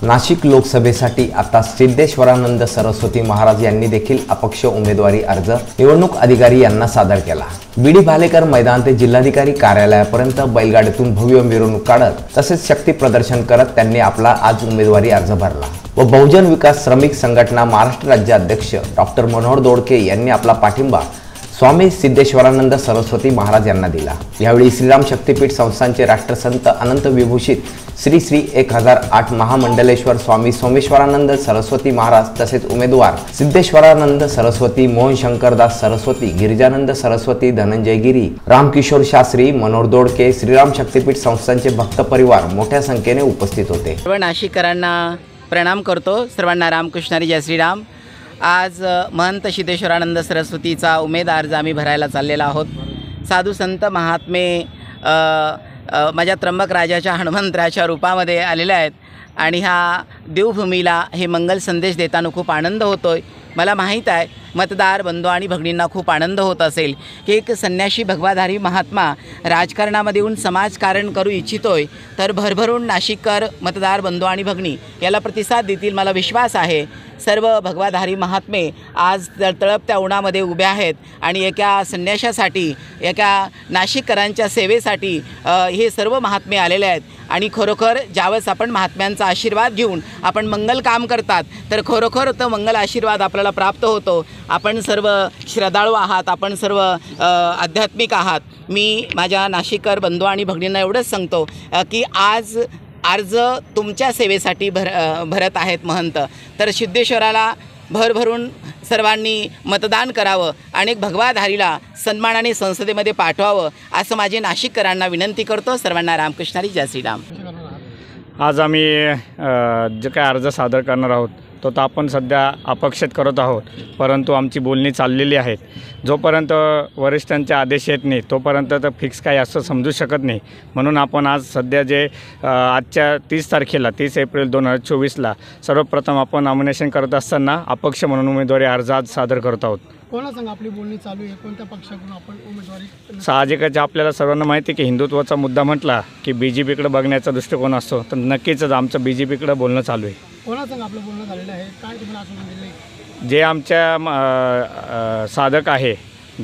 नाशिक लोकसभेसाठी आता सिद्धेश्वरानंद सरस्वती महाराज यांनी देखील अपक्ष उमेदवारी अर्ज निवडणूक अधिकारी यांना सादर केला। बीडी भालेकर मैदान ते जिल्हाधिकारी कार्यालयापर्यंत बैलगाडीतून भव्य मिरवणूक काढत तसेच शक्ती प्रदर्शन करत त्यांनी आपला आज उमेदवारी अर्ज भरला व बहुजन विकास श्रमिक संघटना महाराष्ट्र राज्य अध्यक्ष डॉक्टर मनोहर दोडके यांनी आपला पाठिंबा स्वामी सिद्धेश्वरानंद सरस्वती महाराज यांना दिला। यावेळी श्रीराम शक्तीपीठ संस्थांचे राष्ट्रसंत अनंत विभूषित श्री श्री 1008 महामंडलेश्वर स्वामी सोमेश्वरानंद सरस्वती महाराज तसेच उमेदवार सिद्धेश्वरानंद सरस्वती, मोहन शंकरदास सरस्वती, गिरिजानंद सरस्वती, धनंजय गिरी, रामकिशोर शास्त्री, मनोहर दोडके, श्रीराम शक्तीपीठ संस्थांचे भक्त परिवार मोठ्या संख्येने उपस्थित होते। सर्व नाशिककरांना प्रणाम करतो। सर्वांना रामकृष्णारी जय श्रीराम। आज महंत सिद्धेश्वरानंद सरस्वतीचा उमेद अर्ज आम्ही भरायला चाललेला आहोत। साधू संत महात्मे माझ्या त्र्यंबक राजाच्या हनुमंतराच्या रूपामध्ये आलेले आहेत आणि ह्या देवभूमीला हे मंगल संदेश देताना खूप आनंद होतोय। मला माहीत आहे मतदार बंधू आणि भगिनींना खूप आनंद होत असेल की एक संन्यासी भगवाधारी महात्मा राजकारणामध्ये येऊन समाजकारण करू इच्छितोय, तर भरभरून नाशिककर मतदार बंधू आणि भगिनी याला प्रतिसाद देतील मला विश्वास आहे। सर्व भगवाधारी महात्मे आज तळपत्या उन्हामध्ये उभे आहेत आणि एका संन्याशासाठी, एका नाशिककरांच्या सेवेसाठी हे सर्व महात्मे आलेले आहेत आणि खरोखर ज्यावेळेस आपण महात्म्यांचा आशीर्वाद घेऊन आपण मंगल काम करतात तर खरोखर तो मंगल आशीर्वाद आपल्याला प्राप्त होतो। आपण सर्व श्रद्धाळू आहात, आपण सर्व आध्यात्मिक आहात। मी माझ्या नाशिककर बंधू आणि भगिनींना एवढंच सांगतो की आज अर्ज तुमच्या सेवेसाठी भरत आहेत महंत, तर सिद्धेश्वराला भरभरून सर्वांनी मतदान करावं आणि भगवाधारीला सन्मानाने संसदेमध्ये पाठवावं असं माझे नाशिककरांना विनंती करतो। सर्वांना रामकृष्णारी जय श्रीराम। आज आम्ही जे काय अर्ज सादर करणार आहोत तो आपण सध्या अपक्षित करत आहोत, परंतु आमची बोलणी चाललेली आहेत। जोपर्यंत वरिष्ठांचे आदेश येत नाही तोपर्यंत तर फिक्स काही असं समजू शकत नाही। म्हणून आपण आज सध्या जे आजच्या 30 तारखेला 30 एप्रिल 2024ला सर्वप्रथम आपण नॉमिनेशन करत असताना अपक्ष म्हणून उमेदवारी अर्ज आज सादर करत आहोत। कोणासंग आपली बोलणी चालू आहे, कोणत्या पक्षाकडून आपण उमेदवारी? साहजिकच आपल्याला सर्वांना माहिती आहे की हिंदुत्वाचा मुद्दा म्हटला की BJPकडे बघण्याचा दृष्टिकोन असतो, तर नक्कीच आमचं BJPकडे बोलणं चालू आहे। कोणासंग आपलं बोलणं झालेलं आहे, काय तुम्हाला आश्वासन दिले? जे आमच्या साधक आहे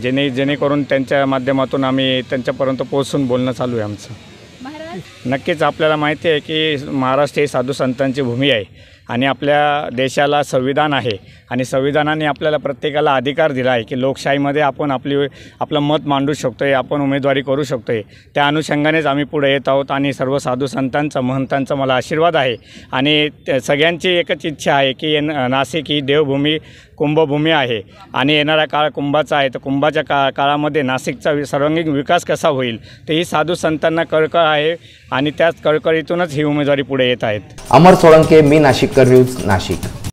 जेणेकरून त्यांच्या माध्यमातून आम्ही त्यांच्यापर्यंत पोहोचून बोलणं चालू आहे आमचं। नक्कीच आपल्याला माहिती आहे की महाराष्ट्र ही साधू संतांची भूमी आहे आणि आपल्या देशाला संविधान आहे आणि संविधानाने आपल्याला प्रत्येकाला अधिकार दिला आहे की लोकशाहीमध्ये आपण आपलं मत मांडू शकतो आहे, आपण उमेदवारी करू शकतो आहे। त्या अनुषंगानेच आम्ही पुढे येत आहोत आणि सर्व साधू संतांचा महंतांचा मला आशीर्वाद आहे आणि सगळ्यांची एकच इच्छा आहे की नाशिक ही देवभूमी कुंभभूमी आहे आणि येणारा काळ कुंभाचा आहे, तर कुंभाच्या काळामध्ये नाशिकचा सर्वांगीण विकास कसा होईल ते ही साधू संतांना कळकळ आहे आणि त्याच कळकळीतूनच ही उमेदवारी पुढे येत आहेत। अमर सोळंके, मी नाशिककर न्यूज, नाशिक।